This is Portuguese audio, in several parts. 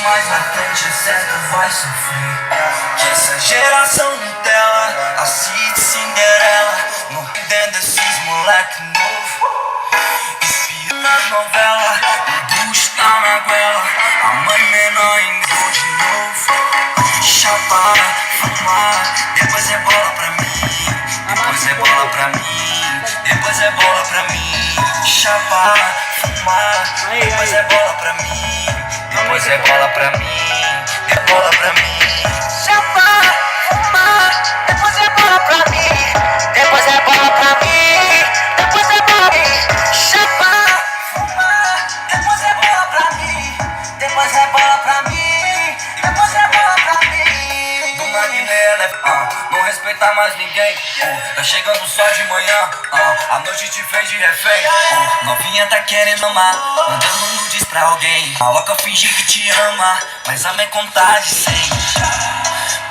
mais na frente, é certo, vai sofrer. Que essa geração Nutella, a Cid Cinderela, mordendo esses moleque novo, espia nas novelas, o bucho tá na goela, a mãe menor engordou de novo. Chapar, fumar, depois é bola pra mim, depois é bola pra mim, depois é bola pra mim. Chapar, fumar, depois é bola pra mim, depois é bola pra mim, é bola pra mim. Chapar, fumar, depois é bola pra mim, depois é bola pra mim, depois é bola pra mim. Chapar, fumar, depois é bola pra mim, depois é bola pra mim, depois é bola pra mim. Do Magnela, não respeitar mais ninguém. Tá chegando só de manhã, a noite te fez de refém. Novinha tá querendo amar, mandando nudes pra alguém. Maloca finge que te ama, mas ama é contar de 100.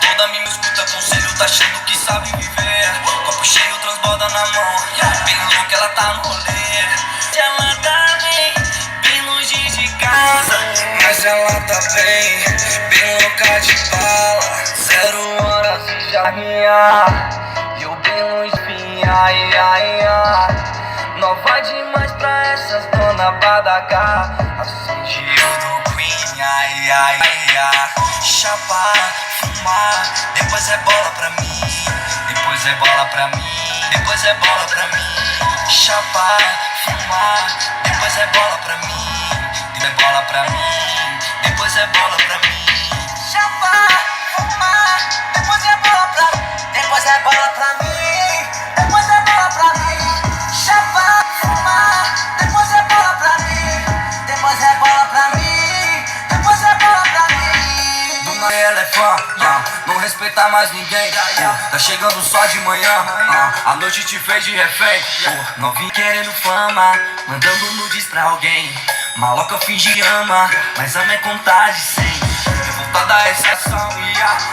Toda mina escuta conselho, tá achando que sabe viver. Copo cheio, transborda na mão, bem louca ela tá no rolê. Ela tá bem longe de casa, mas ela tá bem louca de bala. 0 hora se jarrinha, e eu bem longe, ai, ai, ai. Nova demais pra essas dona Badagá, acende o do Queen, ai, ai, ai. Chapar, fumar, depois é bola pra mim, depois é bola pra mim, depois é bola pra mim. Chapar, fumar, depois é bola pra mim, depois é bola pra mim, depois é bola pra mim. Chapar, fumar, depois é bola pra mim, depois é bola pra mim, depois é bola pra mim. Chapar, fumar, depois é bola pra mim, depois é bola pra mim, depois é bola pra mim. Dona ela é fã, não respeitar mais ninguém. Tá chegando só de manhã, a noite te fez de refém. Não vim querendo fama, mandando nudes pra alguém. Maloca finge ama, mas ama é contar de 100. Revoltada da exceção,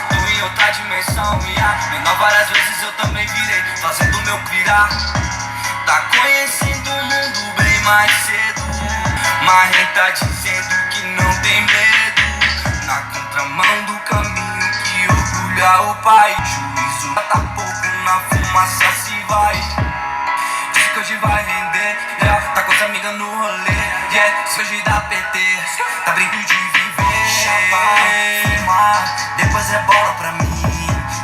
tô em outra dimensão, menor várias vezes eu também virei, fazendo meu pirar. Tá conhecendo o mundo bem mais cedo, mas nem tá dizendo que não tem medo. Na contramão do caminho que orgulha o pai, juízo tá pouco, na fumaça se vai. Diz que hoje vai render, tá com as amigas no rolê, se hoje dá PT, tá brincando de viver. Chapar, fumar, depois é bola pra mim,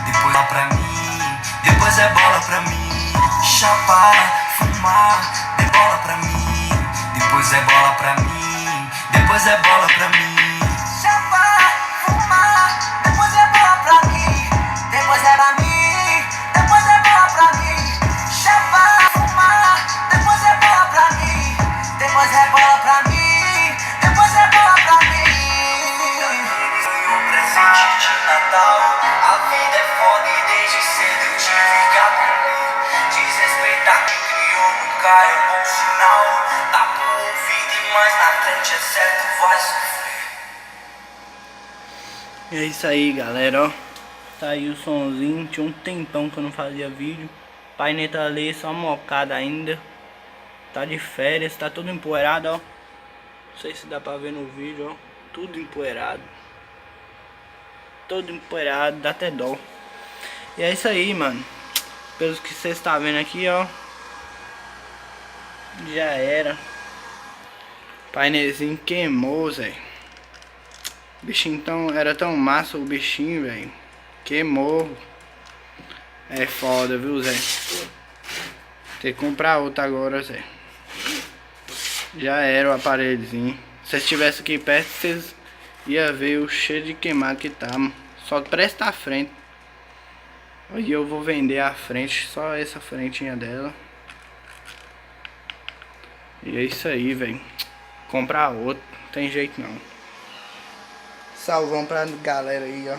depois bola pra mim, depois é bola pra mim. Chapar, fumar, dê bola pra mim, depois é bola pra mim, depois é bola pra mim. Chapar, fumar, depois é bola pra mim, depois é pra mim, depois é bola pra mim. Chapar, fumar, depois é bola pra mim, depois é bola pra mim, depois é bola pra mim. Foi um presente de Natal, a vida é foda e desde cedo eu tive que aprender. Desrespeitar quem criou nunca é um bom sinal. Tá por ouvido e mais na frente, é certo, vai sofrer. É isso aí, galera, ó. Tá aí o sonzinho. Tinha um tempão que eu não fazia vídeo. Painel tá ali, só mocada ainda. Tá de férias, tá tudo empoeirado, ó. Não sei se dá pra ver no vídeo, ó. Tudo empoeirado. Todo empoeirado, dá até dó. E é isso aí, mano. Pelo que vocês estão vendo aqui, ó, já era. Painezinho queimou, Zé. Bichinho era tão massa o bichinho, velho. Queimou. É foda, viu, Zé? Tem que comprar outro agora, Zé. Já era o aparelhozinho. Se vocês estivessem aqui perto, vocês iam ver o cheiro de queimado que tá, mano. Só presta a frente. Aí eu vou vender a frente, só essa frentinha dela. E é isso aí, velho. Comprar outro, não tem jeito não. Salvão pra galera aí, ó.